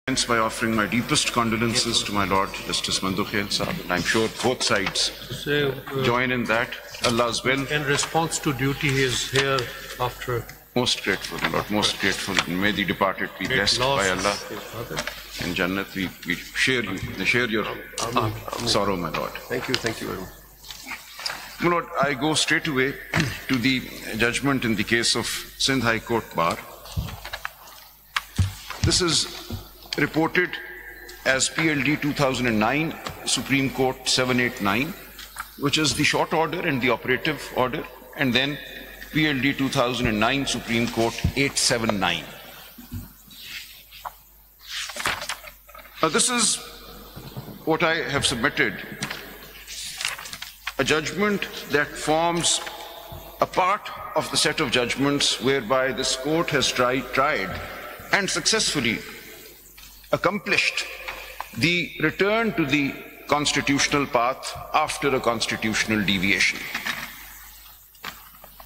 By offering my deepest condolences to my Lord Justice Mandukhail Sahab, and I'm sure both sides join in that. Allah's will. In response to duty, he is here after. Most grateful, my Lord, most grateful. May the departed be blessed by Allah. In Jannat, we share your sorrow, my Lord. Thank you very much. My Lord, I go straight away to the judgment in the case of Sindh High Court Bar. This is reported as PLD 2009, Supreme Court 789, which is the short order and the operative order, and then PLD 2009, Supreme Court 879. Now, this is what I have submitted, a judgment that forms a part of the set of judgments whereby this court has tried and successfully accomplished the return to the constitutional path after a constitutional deviation.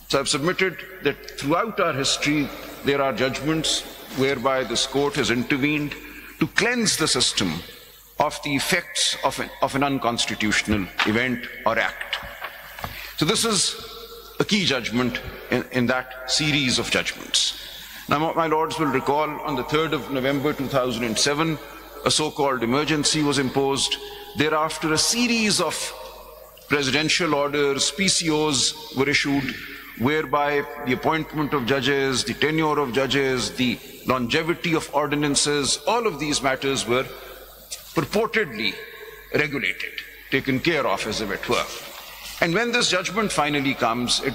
So I've submitted that throughout our history there are judgments whereby this court has intervened to cleanse the system of the effects of an unconstitutional event or act. So this is a key judgment in that series of judgments. Now, my lords will recall, on the 3rd of November 2007, a so-called emergency was imposed. Thereafter, a series of presidential orders, PCOs were issued, whereby the appointment of judges, the tenure of judges, the longevity of ordinances, all of these matters were purportedly regulated, taken care of, as it were. And when this judgment finally comes, it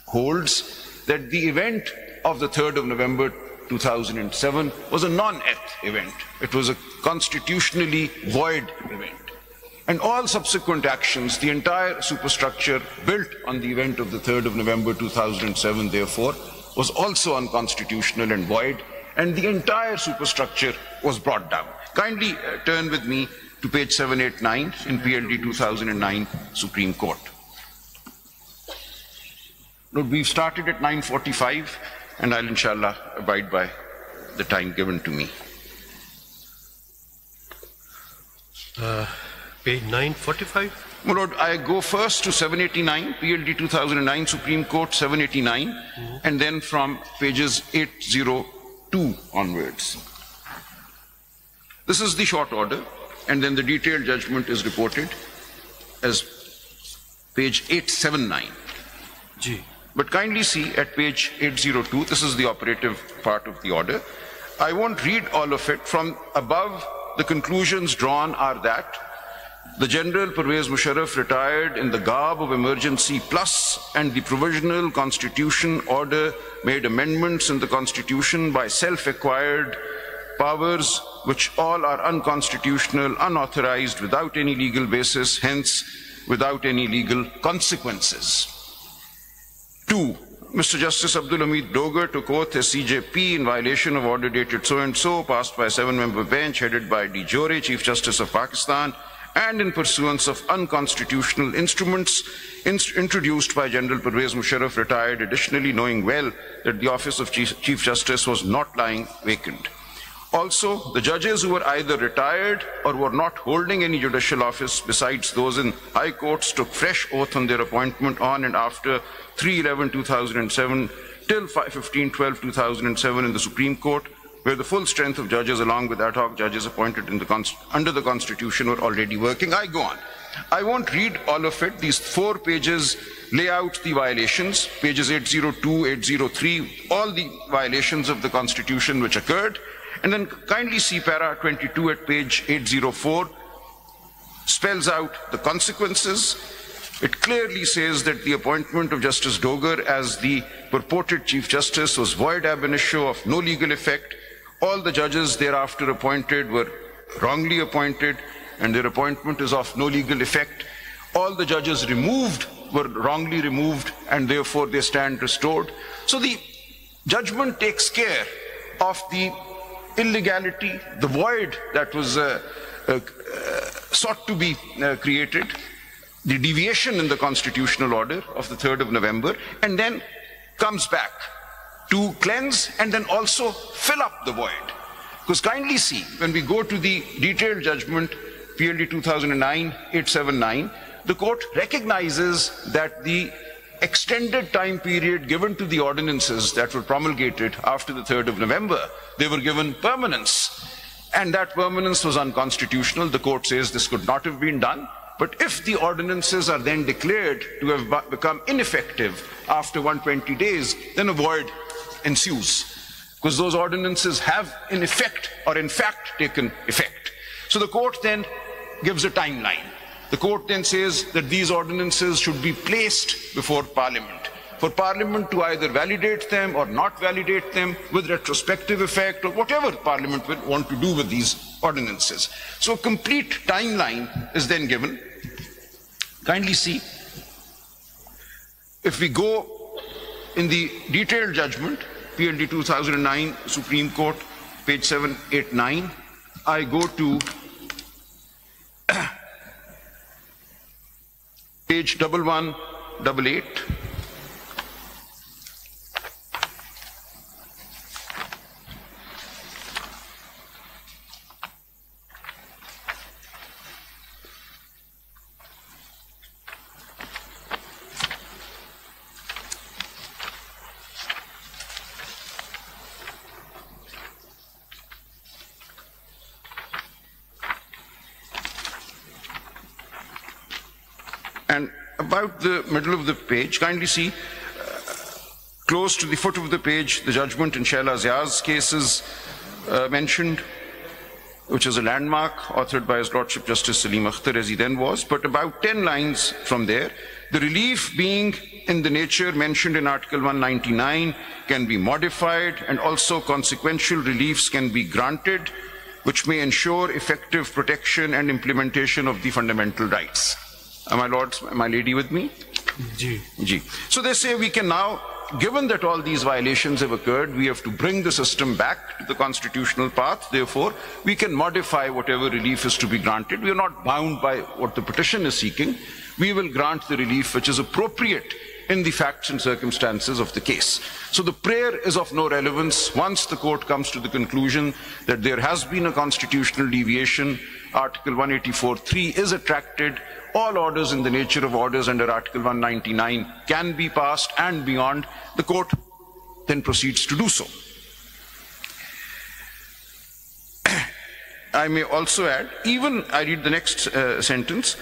holds that the event of the 3rd of November 2007 was a non-eth event. It was a constitutionally void event. And all subsequent actions, the entire superstructure built on the event of the 3rd of November 2007, therefore, was also unconstitutional and void, and the entire superstructure was brought down. Kindly turn with me to page 789 in PLD 2009 Supreme Court. Now, we've started at 9:45, and I'll inshallah abide by the time given to me. Page 945. My Lord, I go first to 789, PLD 2009, Supreme Court 789, and then from pages 802 onwards. This is the short order, and then the detailed judgment is reported as page 879. G. But kindly see at page 802, this is the operative part of the order. I won't read all of it. From above, the conclusions drawn are that the General Pervez Musharraf retired in the garb of emergency plus, and the provisional constitution order made amendments in the constitution by self-acquired powers which all are unconstitutional, unauthorized, without any legal basis, hence without any legal consequences. 2. Mr. Justice Abdul Hamid Dogar took oath as CJP in violation of order dated so-and-so, passed by a 7-member bench headed by D. Jore, Chief Justice of Pakistan, and in pursuance of unconstitutional instruments introduced by General Pervez Musharraf, retired, additionally knowing well that the office of Chief Justice was not lying vacant. Also, the judges who were either retired or were not holding any judicial office besides those in high courts took fresh oath on their appointment on and after 3/11/2007 till 15/12/2007 in the Supreme Court, where the full strength of judges along with ad hoc judges appointed under the Constitution were already working. I go on. I won't read all of it. These 4 pages lay out the violations, pages 802, 803, all the violations of the Constitution which occurred. And then kindly see para 22 at page 804, spells out the consequences. It clearly says that the appointment of Justice Dogar as the purported Chief Justice was void ab initio, of no legal effect. All the judges thereafter appointed were wrongly appointed, and their appointment is of no legal effect. All the judges removed were wrongly removed, and therefore they stand restored. So the judgment takes care of the illegality, the void that was sought to be created, the deviation in the constitutional order of the 3rd of November, and then comes back to cleanse and then also fill up the void. Because kindly see, when we go to the detailed judgment, PLD 2009-879, the court recognizes that the extended time period given to the ordinances that were promulgated after the 3rd of November, they were given permanence. And that permanence was unconstitutional. The court says this could not have been done. But if the ordinances are then declared to have become ineffective after 120 days, then a void ensues. Because those ordinances have in effect or in fact taken effect. So the court then gives a timeline. The court then says that these ordinances should be placed before Parliament, for Parliament to either validate them or not validate them with retrospective effect or whatever Parliament will want to do with these ordinances. So a complete timeline is then given. Kindly see, if we go in the detailed judgment, PLD 2009, Supreme Court, page 789, I go to page 1188. And about the middle of the page, kindly see, close to the foot of the page, the judgment in Shaila Zia's case is mentioned, which is a landmark authored by His Lordship Justice Salim Akhtar as he then was, but about 10 lines from there, the relief being in the nature mentioned in Article 199 can be modified, and also consequential reliefs can be granted, which may ensure effective protection and implementation of the fundamental rights. Am I lords, my lady with me? Ji. Ji. So they say we can now, given that all these violations have occurred, we have to bring the system back to the constitutional path. Therefore, we can modify whatever relief is to be granted. We are not bound by what the petition is seeking. We will grant the relief which is appropriate in the facts and circumstances of the case. So the prayer is of no relevance once the court comes to the conclusion that there has been a constitutional deviation. Article 184(3) is attracted. All orders in the nature of orders under Article 199 can be passed and beyond. The court then proceeds to do so. I may also add, even I read the next sentence,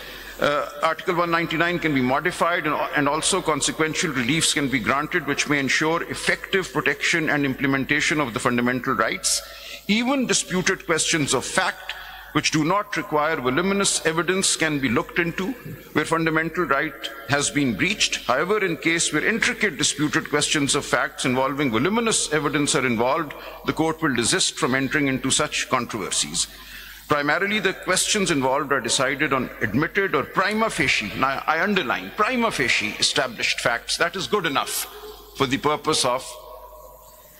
Article 199 can be modified and also consequential reliefs can be granted which may ensure effective protection and implementation of the fundamental rights. Even disputed questions of fact which do not require voluminous evidence can be looked into where fundamental right has been breached. However, in case where intricate disputed questions of facts involving voluminous evidence are involved, the court will desist from entering into such controversies. Primarily, the questions involved are decided on admitted or prima facie, now I underline, prima facie established facts. That is good enough for the purpose of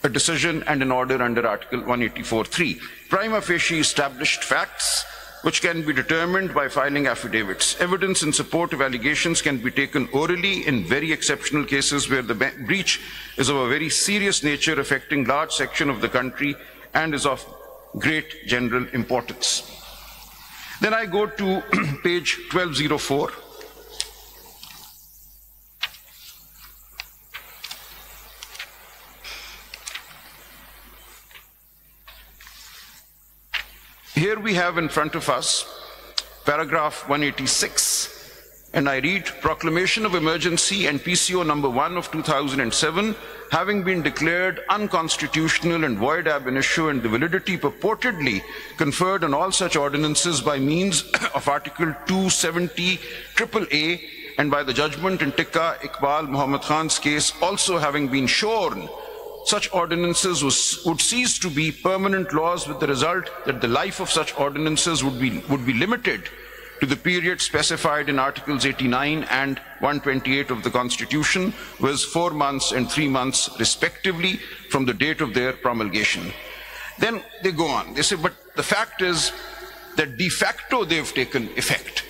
a decision and an order under Article 184(3). Prima facie established facts which can be determined by filing affidavits. Evidence in support of allegations can be taken orally in very exceptional cases where the breach is of a very serious nature affecting large section of the country and is of great general importance. Then I go to page 1204. Here we have in front of us paragraph 186, and I read, Proclamation of Emergency and PCO number 1 of 2007 having been declared unconstitutional and void ab initio, and the validity purportedly conferred on all such ordinances by means of Article 270 AAA and by the judgment in Tikka Iqbal Muhammad Khan's case also having been shorn, such ordinances would cease to be permanent laws, with the result that the life of such ordinances would be limited to the period specified in Articles 89 and 128 of the Constitution, was 4 months and 3 months respectively from the date of their promulgation. Then they go on. They say, but the fact is that de facto they've taken effect.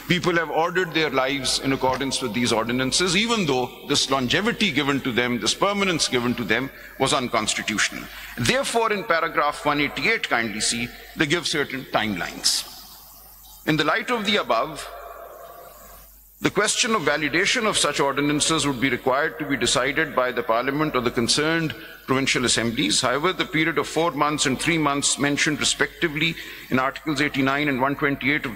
People have ordered their lives in accordance with these ordinances, even though this longevity given to them, this permanence given to them, was unconstitutional. Therefore, in paragraph 188, kindly see, they give certain timelines. In the light of the above, the question of validation of such ordinances would be required to be decided by the Parliament or the concerned provincial assemblies. However, the period of 4 months and 3 months mentioned respectively in Articles 89 and 128 of